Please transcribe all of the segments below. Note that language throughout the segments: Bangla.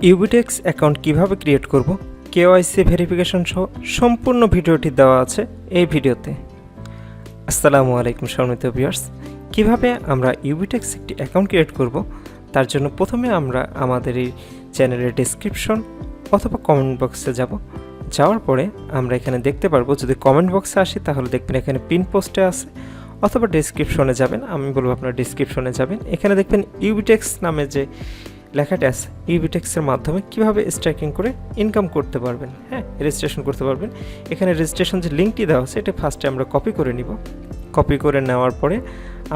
ইউবিটেক্স অ্যাকাউন্ট কিভাবে ক্রিয়েট করব, কেওয়াইসি ভেরিফিকেশন সহ সম্পূর্ণ ভিডিওটি দেওয়া আছে এই ভিডিওতে। আসসালামু আলাইকুম সম্মানিত ভিউয়ার্স, কিভাবে আমরা ইউবিটেক্স একটি অ্যাকাউন্ট ক্রিয়েট করব তার জন্য প্রথমে আমরা আমাদের এই চ্যানেলের ডেসক্রিপশন অথবা কমেন্ট বক্সে যাওয়ার পরে আমরা এখানে দেখতে পারবো, যদি কমেন্ট বক্সে আসি তাহলে দেখবেন এখানে পিন পোস্টে আছে, অথবা ডেসক্রিপশনে যাবেন, আমি বলবো আপনারা ডেসক্রিপশনে যাবেন। এখানে দেখবেন ইউবিটেক্স নামে যে লেখাটা আছে, ইউবিটেক্সের মাধ্যমে কিভাবে স্ট্রাইকিং করে ইনকাম করতে পারবেন, রেজিস্ট্রেশন করতে পারবেন। এখানে রেজিস্ট্রেশন যে লিঙ্কটি দেওয়া আছে এটা ফার্স্টে আমরা কপি করে নিব। কপি করে নেওয়ার পরে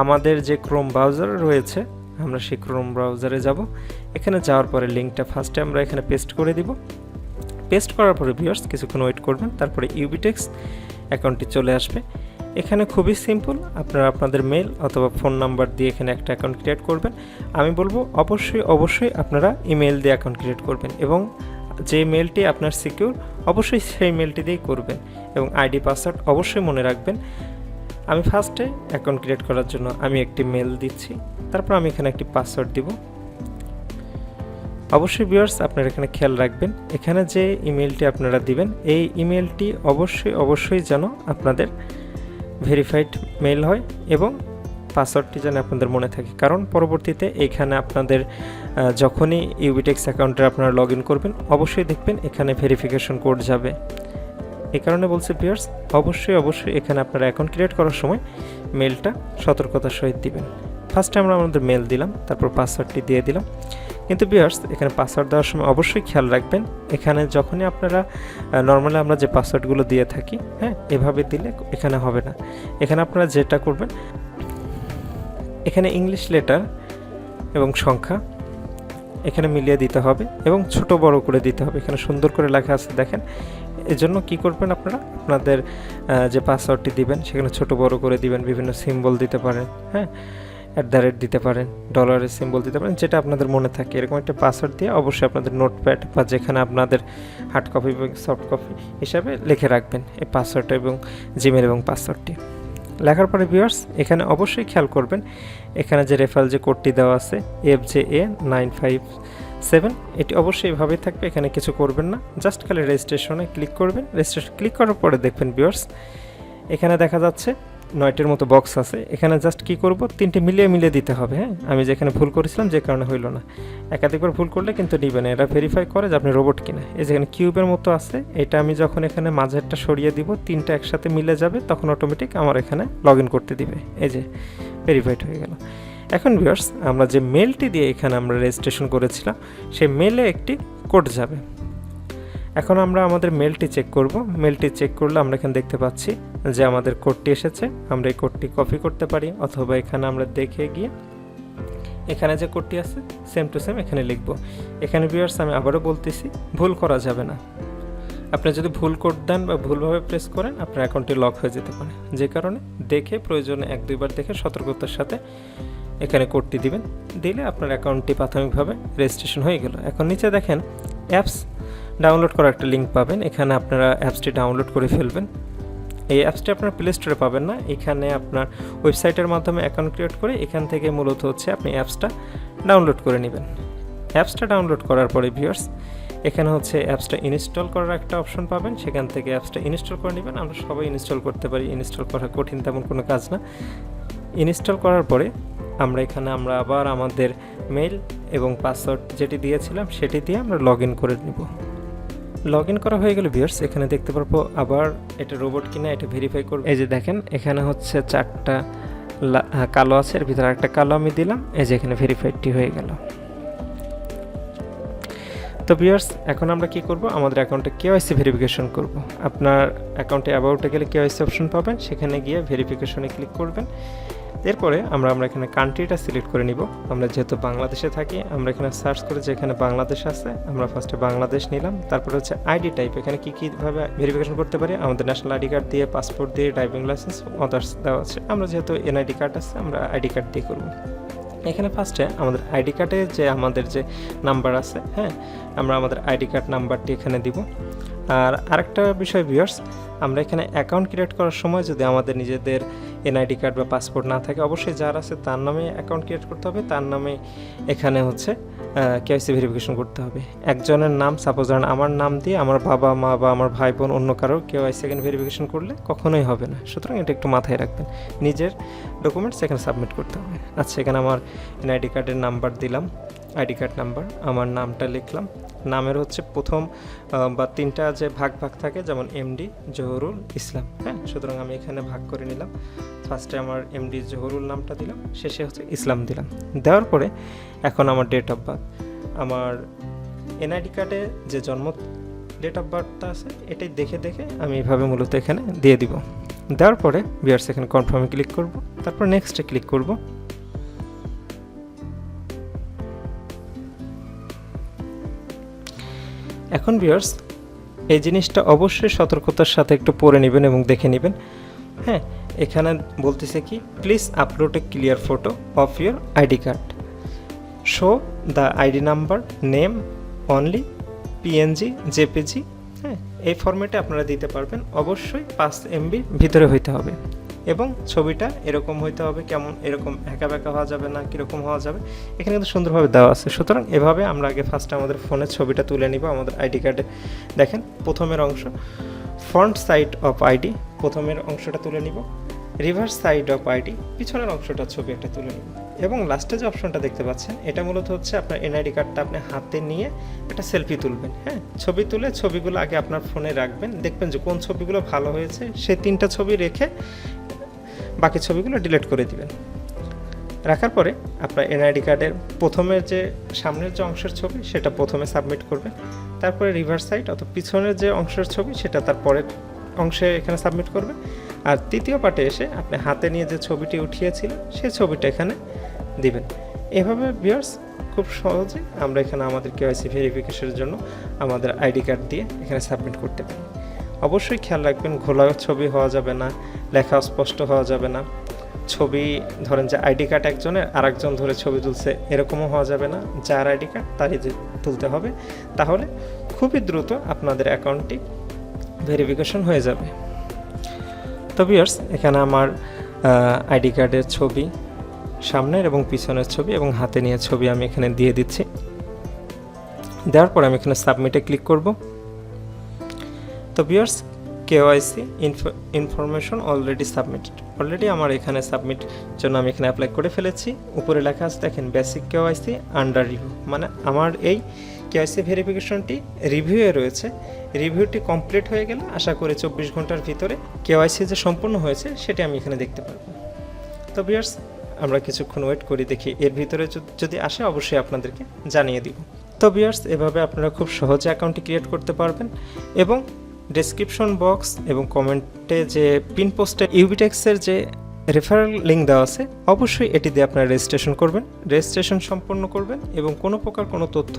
আমাদের যে ক্রোম ব্রাউজার রয়েছে আমরা সেই ক্রোম ব্রাউজারে যাব। এখানে যাওয়ার পরে লিঙ্কটা ফার্স্টে আমরা এখানে পেস্ট করে দিব। পেস্ট করার পরে ভিউয়ার্স কিছুক্ষণ ওয়েট করবেন, তারপরে ইউবিটেক্স অ্যাকাউন্টটি চলে আসবে। এখানে খুবই সিম্পল, আপনারা আপনাদের মেল অথবা ফোন নাম্বার দিয়ে এখানে একটা অ্যাকাউন্ট ক্রিয়েট করবেন। আমি বলবো অবশ্যই আপনারা ইমেল দিয়ে অ্যাকাউন্ট ক্রিয়েট করবেন, এবং যে মেলটি আপনার সিকিউর অবশ্যই সেই মেলটি দিয়েই করবেন, এবং আইডি পাসওয়ার্ড অবশ্যই মনে রাখবেন। আমি ফার্স্টে অ্যাকাউন্ট ক্রিয়েট করার জন্য আমি একটি মেল দিচ্ছি, তারপর আমি এখানে একটি পাসওয়ার্ড দিব। অবশ্যই ভিউয়ার্স আপনারা এখানে খেয়াল রাখবেন, এখানে যে ইমেলটি আপনারা দিবেন এই ইমেলটি অবশ্যই যেন আপনাদের ভেরিফাইড মেল হয়, এবং পাসওয়ার্ডটি যেন আপনাদের মনে থাকে, কারণ পরবর্তীতে এখানে আপনাদের যখনই ইউবিটেক্স অ্যাকাউন্টে আপনারা লগ ইন করবেন অবশ্যই দেখবেন এখানে ভেরিফিকেশন কোড যাবে। এই কারণে বলছি ভিউয়ার্স অবশ্যই এখানে আপনারা অ্যাকাউন্ট ক্রিয়েট করার সময় মেলটা সতর্কতার সহিত দিবেন। ফার্স্টে আমরা আমাদের মেল দিলাম, তারপর পাসওয়ার্ডটি দিয়ে দিলাম। কিন্তু ভিউয়ার্স এখানে পাসওয়ার্ড দেওয়ার সময় অবশ্যই খেয়াল রাখবেন, এখানে যখনই আপনারা নর্মালি আমরা যে পাসওয়ার্ডগুলো দিয়ে থাকি এভাবে দিলে এখানে হবে না। এখানে আপনারা যেটা করবেন, এখানে ইংলিশ লেটার এবং সংখ্যা এখানে মিলিয়ে দিতে হবে, এবং ছোট বড় করে দিতে হবে। এখানে সুন্দর করে লেখা আছে দেখেন। এজন্য কি করবেন, আপনারা আপনাদের যে পাসওয়ার্ডটি দিবেন সেখানে ছোট বড় করে দিবেন, বিভিন্ন সিম্বল দিতে পারেন, @ দিতে পারেন, ডলারের সিম্বল দিতে পারেন, যেটা আপনাদের মনে থাকে। এরকম একটা পাসওয়ার্ড দিয়ে অবশ্যই আপনাদের নোটপ্যাড বা যেখানে আপনাদের হার্ড কপি এবং সফট কপি হিসাবে লিখে রাখবেন এই পাসওয়ার্ডটা এবং জিমেল এবং পাসওয়ার্ডটি। লেখার পরে ভিউয়ার্স এখানে অবশ্যই খেয়াল করবেন, এখানে যে রেফারেল যে কোডটি দেওয়া আছে FJA957, এটি অবশ্যই এভাবেই থাকবে, এখানে কিছু করবেন না, জাস্ট খালি রেজিস্ট্রেশনে ক্লিক করবেন। রেজিস্ট্রেশন ক্লিক করার পরে দেখবেন ভিউয়ার্স এখানে দেখা যাচ্ছে 9টির মতো বক্স আছে। এখানে জাস্ট কি করব, 3টে মিলিয়ে দিতে হবে। আমি যেখানে ভুল করেছিলাম যে কারণে হইল না, একাধিকবার ভুল করলে কিন্তু নিবে না, এরা ভেরিফাই করে যে আপনি রোবট কিনা। এই যেখানে কিউবের মতো আছে, এটা আমি যখন এখানে মাঝেরটা সরিয়ে দিব 3টা একসাথে মিলে যাবে, তখন অটোমেটিক আমার এখানে লগ ইন করতে দিবে। এই যে ভেরিফাইড হয়ে গেল। এখন ভিউয়ার্স আমরা যে মেলটি দিয়ে এখানে আমরা রেজিস্ট্রেশন করেছিলাম সেই মেলে একটি কোড যাবে। এখন আমরা আমাদের মেলটি চেক করব। মেলটি চেক করলে আমরা এখানে দেখতে পাচ্ছি যে আমাদের কোডটি এসেছে। আমরা এই কোডটি কপি করতে পারি, অথবা এখানে আমরা দেখে গিয়ে এখানে যে কোডটি আছে সেম টু সেম এখানে লিখব। এখানে ভিউয়ার্স আমি আবারও বলতেছি, ভুল করা যাবে না। আপনি যদি ভুল কোড দেন বা ভুলভাবে প্রেস করেন আপনার অ্যাকাউন্টটি লক হয়ে যেতে পারে, যে কারণে দেখে প্রয়োজনে 1-2বার দেখে সতর্কতার সাথে এখানে কোডটি দিবেন। দিলে আপনার অ্যাকাউন্টটি প্রাথমিকভাবে রেজিস্ট্রেশন হয়ে গেল। এখন নিচে দেখেন অ্যাপস ডাউনলোড করার একটা লিঙ্ক পাবেন, এখানে আপনারা অ্যাপসটি ডাউনলোড করে ফেলবেন। এই অ্যাপসটি আপনার প্লে স্টোরে পাবেন না, এখানে আপনার ওয়েবসাইটের মাধ্যমে অ্যাকাউন্ট ক্রিয়েট করে এখান থেকে মূলত হচ্ছে আপনি অ্যাপসটা ডাউনলোড করে নেবেন। অ্যাপসটা ডাউনলোড করার পরে ভিউয়ার্স এখানে হচ্ছে অ্যাপসটা ইনস্টল করার একটা অপশন পাবেন, সেখান থেকে অ্যাপসটা ইনস্টল করে নেবেন। আমরা সবাই ইনস্টল করতে পারি, ইনস্টল করা কঠিন তেমন কোনো কাজ না। ইনস্টল করার পরে আমরা আবার আমাদের মেল এবং পাসওয়ার্ড যেটি দিয়েছিলাম সেটি দিয়ে আমরা লগ ইন করে নেব। লগ ইন করা হয়ে গেলে ভিউয়ার্স এখানে দেখতে পারবো আবার এটা রোবট কিনা এটা ভেরিফাই করব। এই যে দেখেন এখানে হচ্ছে 4টা কালো আছে, এর ভিতরে একটা কালো আমি দিলাম, এই যে এখানে ভেরিফাইডটি হয়ে গেল। তো ভিউয়ার্স এখন আমরা কি করব, আমাদের অ্যাকাউন্টে কেওয়াইসি ভেরিফিকেশন করব। আপনার অ্যাকাউন্টে অ্যাবাউটে গেলে কেওয়াইসি অপশন পাবেন, সেখানে গিয়ে ভেরিফিকেশনে ক্লিক করবেন। এরপরে আমরা এখানে কান্ট্রিটা সিলেক্ট করে নিব। আমরা যেহেতু বাংলাদেশে থাকি আমরা এখানে সার্চ করে যেখানে বাংলাদেশ আছে আমরা ফার্স্টে বাংলাদেশ নিলাম। তারপরে হচ্ছে আইডি টাইপ, এখানে কীভাবে ভেরিফিকেশন করতে পারি, আমাদের ন্যাশনাল আইডি কার্ড দিয়ে, পাসপোর্ট দিয়ে, ড্রাইভিং লাইসেন্স, আদার্স দেওয়া আছে। আমরা যেহেতু এনআইডি কার্ড আছে আমরা আইডি কার্ড দিয়ে করব। এখানে ফার্স্টে আমাদের আইডি কার্ডে যে আমাদের যে নাম্বার আছে আমরা আমাদের আইডি কার্ড নাম্বারটি এখানে দিব। আর আরেকটা বিষয় ভিউয়ার্স, আমরা এখানে অ্যাকাউন্ট ক্রিয়েট করার সময় যদি আমাদের নিজেদের এনআইডি কার্ড বা পাসপোর্ট না থাকে, অবশ্যই যার আছে তার নামে অ্যাকাউন্ট ক্রিয়েট করতে হবে, তার নামে এখানে হচ্ছে কেওয়াইসি ভেরিফিকেশন করতে হবে। একজনের নাম, সাপোজ ধরেন আমার নাম দিয়ে আমার বাবা মা বা আমার ভাই বোন অন্য কারোর কেওয়াইসি এখানে ভেরিফিকেশন করলে কখনোই হবে না। সুতরাং এটা একটু মাথায় রাখবেন, নিজের ডকুমেন্টস এখানে সাবমিট করতে হবে। আচ্ছা, এখানে আমার এনআইডি কার্ডের নাম্বার দিলাম, আইডি কার্ড নাম্বার, আমার নামটা লিখলাম। নামের হচ্ছে প্রথম বা 3টা যে ভাগ থাকে, যেমন এমডি জহুরুল ইসলাম। হ্যাঁ, সুতরাং আমি এখানে ভাগ করে নিলাম। ফার্স্টে আমার এমডি জহুরুল নামটা দিলাম, শেষে হচ্ছে ইসলাম দিলাম। দেওয়ার পরে এখন আমার ডেট অফ বার্থ, আমার এনআইডি কার্ডে যে জন্ম ডেট অফ বার্থটা আছে এটাই দেখে আমি এইভাবে মূলত এখানে দিয়ে দিব। দেওয়ার পরে ভিউয়ার্স এখানে কনফার্মে ক্লিক করব, তারপর নেক্সটে ক্লিক করব। এখন ভিউয়ার্স এই জিনিসটা অবশ্যই সতর্কতার সাথে একটু পড়ে নেবেন এবং দেখে নেবেন। হ্যাঁ, এখানে বলতেছে কি, please upload A clear photo of your ID card, show the ID number, name only, PNG, JPG. হ্যাঁ, এই ফরম্যাটে আপনারা দিতে পারবেন। অবশ্যই 5 MB ভিতরে হইতে হবে এবং ছবিটা এরকম হইতে হবে, কেমন এরকম একা বেঁকা হওয়া যাবে না, কীরকম হওয়া যাবে, এখানে কিন্তু সুন্দরভাবে দেওয়া আছে। সুতরাং এভাবে আমরা আগে ফার্স্টে আমাদের ফোনের ছবিটা তুলে নিব। আমাদের আইডি কার্ডে দেখেন প্রথমের অংশ, ফ্রন্ট সাইড অফ আইডি, প্রথমের অংশটা তুলে নিব, রিভার্স সাইড অফ আইডি, পিছনের অংশটা ছবি একটা তুলে নিব, এবং লাস্টে যে অপশনটা দেখতে পাচ্ছেন এটা মূলত হচ্ছে আপনার এনআইডি কার্ডটা আপনি হাতে নিয়ে একটা সেলফি তুলবেন। হ্যাঁ, ছবি তুলে ছবিগুলো আগে আপনার ফোনে রাখবেন, দেখবেন যে কোন ছবিগুলো ভালো হয়েছে, সেই 3টা ছবি রেখে বাকি ছবিগুলো ডিলিট করে দিবেন। রাখার পরে আপনার এনআইডি কার্ডের প্রথমের যে সামনের যে অংশের ছবি সেটা প্রথমে সাবমিট করবেন, তারপরে রিভার্স সাইড অথবা পিছনের যে অংশের ছবি সেটা তার পরের অংশে এখানে সাবমিট করবেন, আর তৃতীয় পার্টে এসে আপনি হাতে নিয়ে যে ছবিটি উঠিয়েছিলেন সেই ছবিটা এখানে দিবেন। এভাবে ভিউয়ার্স খুব সহজে আমরা এখানে আমাদের কেওয়াইসি ভেরিফিকেশনের জন্য আমাদের আইডি কার্ড দিয়ে এখানে সাবমিট করতে পারি। অবশ্যই খেয়াল রাখবেন, ঘোলা ছবি হওয়া যাবে না, লেখা স্পষ্ট হওয়া যাবে না, ছবি ধরেন যে আইডি কার্ড একজনের আরেকজন ধরে ছবি তুলছে এরকমও হওয়া যাবে না, যার আইডি কার্ড তারই তুলতে হবে, তাহলে খুবই দ্রুত আপনাদের অ্যাকাউন্টটি ভেরিফিকেশন হয়ে যাবে। তো ভিউয়ার্স এখানে আমার আইডি কার্ডের ছবি, সামনের এবং পিছনের ছবি এবং হাতে নিয়ে ছবি আমি এখানে দিয়ে দিচ্ছি। দেওয়ার পর আমি এখানে সাবমিটে ক্লিক করব। তো viewers KYC information already submitted, already আমার এখানে সাবমিট জন্য আমি এখানে অ্যাপ্লাই করে ফেলেছি। উপরে লেখা আছে দেখেন বেসিক কেওয়াইসি আন্ডার রিভিউ, মানে আমার এই কেওয়াইসি ভেরিফিকেশনটি রিভিউয়ে রয়েছে। রিভিউটি কমপ্লিট হয়ে গেলে আশা করি 24 ঘন্টার ভিতরে কেওয়াইসি যে সম্পূর্ণ হয়েছে সেটি আমি এখানে দেখতে পারবো। তো ভিউয়ার্স আমরা কিছুক্ষণ ওয়েট করি, দেখি এর ভিতরে যদি আসে অবশ্যই আপনাদেরকে জানিয়ে দিব। তো ভিউয়ার্স এভাবে আপনারা খুব সহজে অ্যাকাউন্টটি ক্রিয়েট করতে পারবেন, এবং ডেসক্রিপশন বক্স এবং কমেন্টে যে পিন পোস্টে ইউবিটেক্সের যে রেফারেল লিঙ্ক দেওয়া আছে অবশ্যই এটি দিয়ে আপনারা রেজিস্ট্রেশন করবেন, রেজিস্ট্রেশন সম্পন্ন করবেন, এবং কোনো প্রকার কোনো তথ্য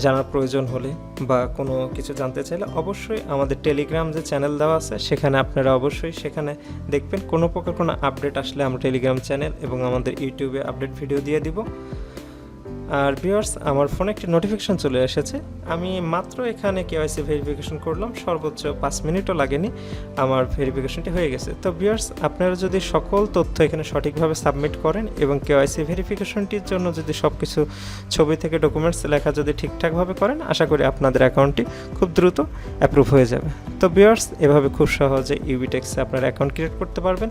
জানার প্রয়োজন হলে বা কোনো কিছু জানতে চাইলে অবশ্যই আমাদের টেলিগ্রাম যে চ্যানেল দেওয়া আছে সেখানে আপনারা অবশ্যই সেখানে দেখবেন। কোনো প্রকার কোনো আপডেট আসলে আমরা টেলিগ্রাম চ্যানেল এবং আমাদের ইউটিউবে আপডেট ভিডিও দিয়ে দিব। আর ভিউয়ার্স আমার ফোনে একটি নোটিফিকেশন চলে এসেছে, আমি মাত্র এখানে কেওয়াইসি ভেরিফিকেশন করলাম, সর্বোচ্চ 5 মিনিটও লাগেনি, আমার ভেরিফিকেশনটি হয়ে গেছে। তো ভিউয়ার্স আপনারা যদি সকল তথ্য এখানে সঠিকভাবে সাবমিট করেন এবং কেওয়াইসি ভেরিফিকেশনটির জন্য যদি সব কিছু ছবি থেকে ডকুমেন্টস লেখা যদি ঠিকঠাকভাবে করেন, আশা করি আপনাদের অ্যাকাউন্টটি খুব দ্রুত অ্যাপ্রুভ হয়ে যাবে। তো ভিউয়ার্স এভাবে খুব সহজে ইউবিটেক্সে আপনার অ্যাকাউন্ট ক্রিয়েট করতে পারবেন,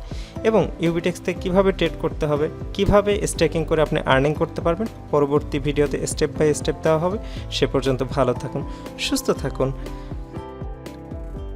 এবং ইউবিটেক্স থেকে কীভাবে ট্রেড করতে হবে, কীভাবে স্টেকিং করে আপনি আর্নিং করতে পারবেন পরবর্তী ভিডিওতে স্টেপ বাই স্টেপ দেওয়া হবে। সে পর্যন্ত ভালো থাকুন, সুস্থ থাকুন।